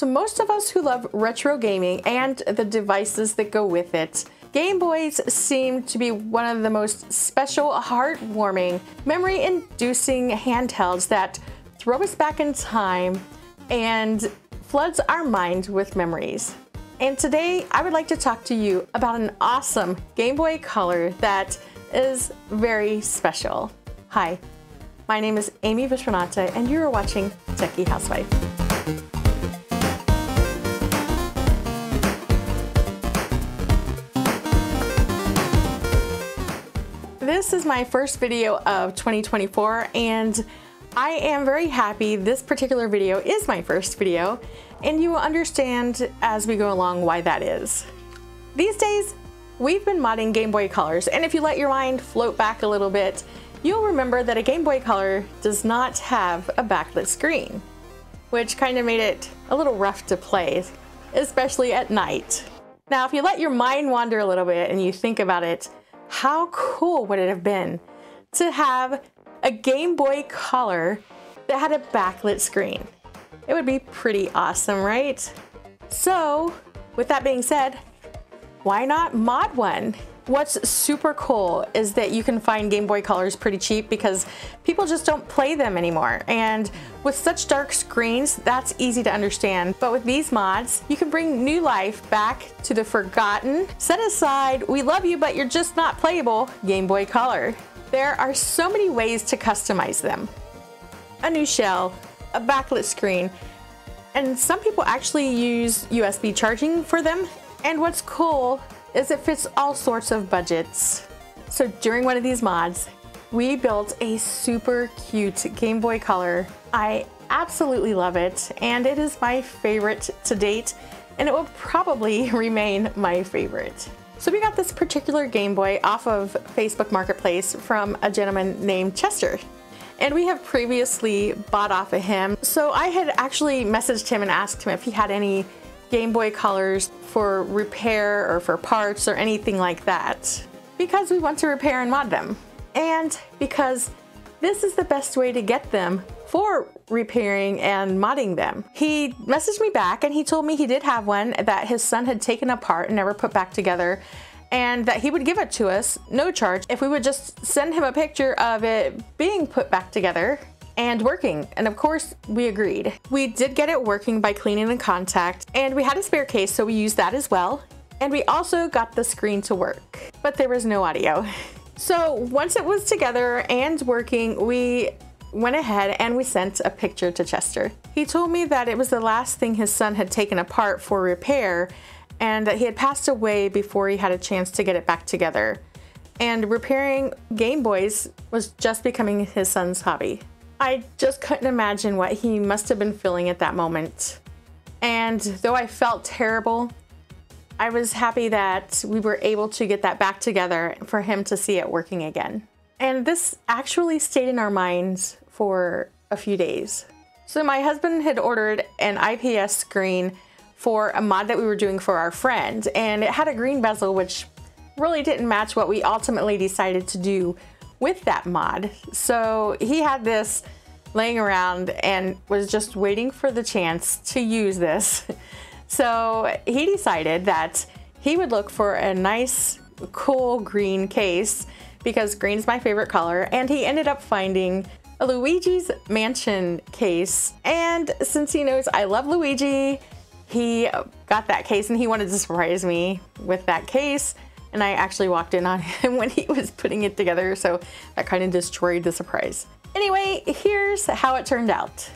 to most of us who love retro gaming and the devices that go with it, Game Boys seem to be one of the most special, heartwarming, memory-inducing handhelds that throw us back in time and floods our mind with memories. And today I would like to talk to you about an awesome Game Boy Color that is very special. Hi, my name is Amy Vishwanatha and you are watching Techie Housewife. This is my first video of 2024 and I am very happy this particular video is my first video, and you will understand as we go along why that is. These days, we've been modding Game Boy Colors, and if you let your mind float back a little bit, you'll remember that a Game Boy Color does not have a backlit screen, which kind of made it a little rough to play, especially at night. Now, if you let your mind wander a little bit and you think about it, how cool would it have been to have a Game Boy Color that had a backlit screen? It would be pretty awesome, right? So, with that being said, why not mod one? What's super cool is that you can find Game Boy Colors pretty cheap because people just don't play them anymore. And with such dark screens, that's easy to understand. But with these mods, you can bring new life back to the forgotten, set aside, we love you but you're just not playable Game Boy Color. There are so many ways to customize them. A new shell, a backlit screen, and some people actually use USB charging for them. And what's cool is it fits all sorts of budgets. So during one of these mods, we built a super cute Game Boy Color. I absolutely love it, and it is my favorite to date, and it will probably remain my favorite. So we got this particular Game Boy off of Facebook Marketplace from a gentleman named Chester. And we have previously bought off of him. So I had actually messaged him and asked him if he had any Game Boy Colors for repair or for parts or anything like that, because we want to repair and mod them. And because this is the best way to get them for repairing and modding them. He messaged me back and he told me he did have one that his son had taken apart and never put back together, and that he would give it to us, no charge, if we would just send him a picture of it being put back together and working. And of course, we agreed. We did get it working by cleaning the contact, and we had a spare case, so we used that as well. And we also got the screen to work, but there was no audio. So once it was together and working, we went ahead and we sent a picture to Chester. He told me that it was the last thing his son had taken apart for repair, and that he had passed away before he had a chance to get it back together. And repairing Game Boys was just becoming his son's hobby. I just couldn't imagine what he must have been feeling at that moment. And though I felt terrible, I was happy that we were able to get that back together for him to see it working again. And this actually stayed in our minds for a few days. So my husband had ordered an IPS screen for a mod that we were doing for our friend, and it had a green bezel, which really didn't match what we ultimately decided to do with that mod. So he had this laying around and was just waiting for the chance to use this. So he decided that he would look for a nice, cool green case because green's my favorite color, and he ended up finding a Luigi's Mansion case. And since he knows I love Luigi, he got that case and he wanted to surprise me with that case. And I actually walked in on him when he was putting it together, so that kind of destroyed the surprise. Anyway, here's how it turned out.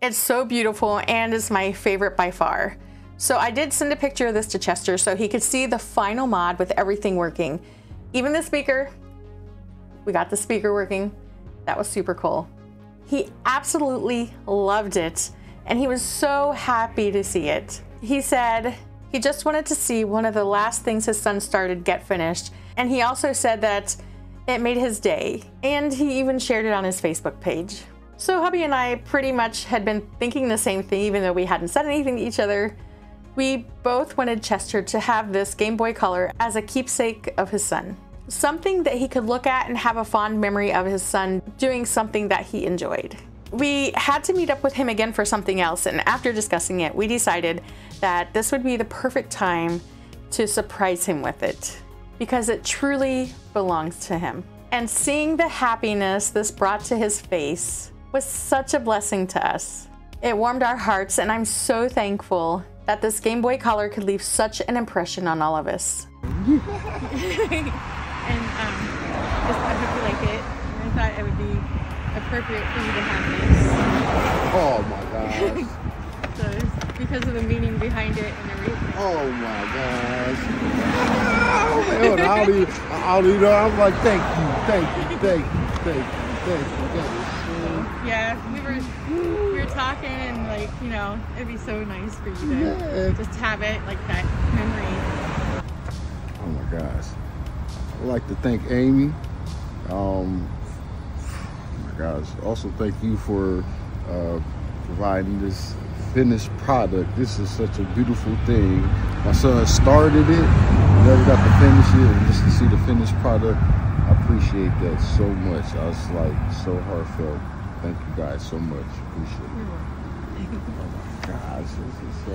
It's so beautiful and is my favorite by far. So I did send a picture of this to Chester so he could see the final mod with everything working. Even the speaker, we got the speaker working. That was super cool. He absolutely loved it, and he was so happy to see it. He said he just wanted to see one of the last things his son started get finished, and he also said that it made his day, and he even shared it on his Facebook page. So hubby and I pretty much had been thinking the same thing, even though we hadn't said anything to each other. We both wanted Chester to have this Game Boy Color as a keepsake of his son. Something that he could look at and have a fond memory of his son doing something that he enjoyed. We had to meet up with him again for something else, and after discussing it, we decided that this would be the perfect time to surprise him with it, because it truly belongs to him. And seeing the happiness this brought to his face was such a blessing to us. It warmed our hearts, and I'm so thankful that this Game Boy Color could leave such an impression on all of us. And just I hope you like it. I thought it would be appropriate for you to have this. Oh my gosh. So it's because of the meaning behind it and everything. Oh my gosh. I was like, thank you. Yeah, we were talking, and like, you know, it'd be so nice for you to just have it like that memory. Oh my gosh. I'd like to thank Amy. Oh my gosh. Also thank you for providing this finished product. This is such a beautiful thing. My son started it, never got to finish it, and just to see the finished product, I appreciate that so much. I was like so heartfelt. Thank you guys so much. Appreciate it. Oh my gosh, this is so...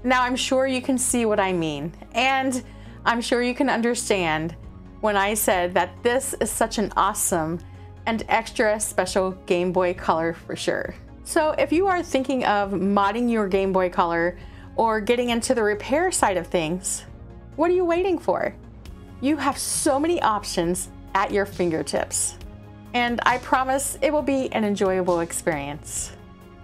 Now I'm sure you can see what I mean, and I'm sure you can understand when I said that this is such an awesome and extra special Game Boy Color for sure. So if you are thinking of modding your Game Boy Color or getting into the repair side of things, what are you waiting for? You have so many options at your fingertips, and I promise it will be an enjoyable experience.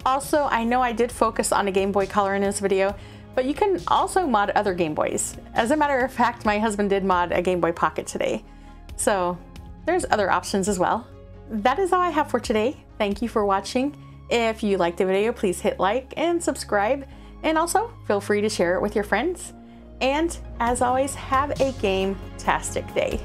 Also, I know I did focus on a Game Boy Color in this video, but you can also mod other Game Boys. As a matter of fact, my husband did mod a Game Boy Pocket today. So there's other options as well. That is all I have for today. Thank you for watching. If you liked the video, please hit like and subscribe. And also feel free to share it with your friends. And as always, have a game-tastic day.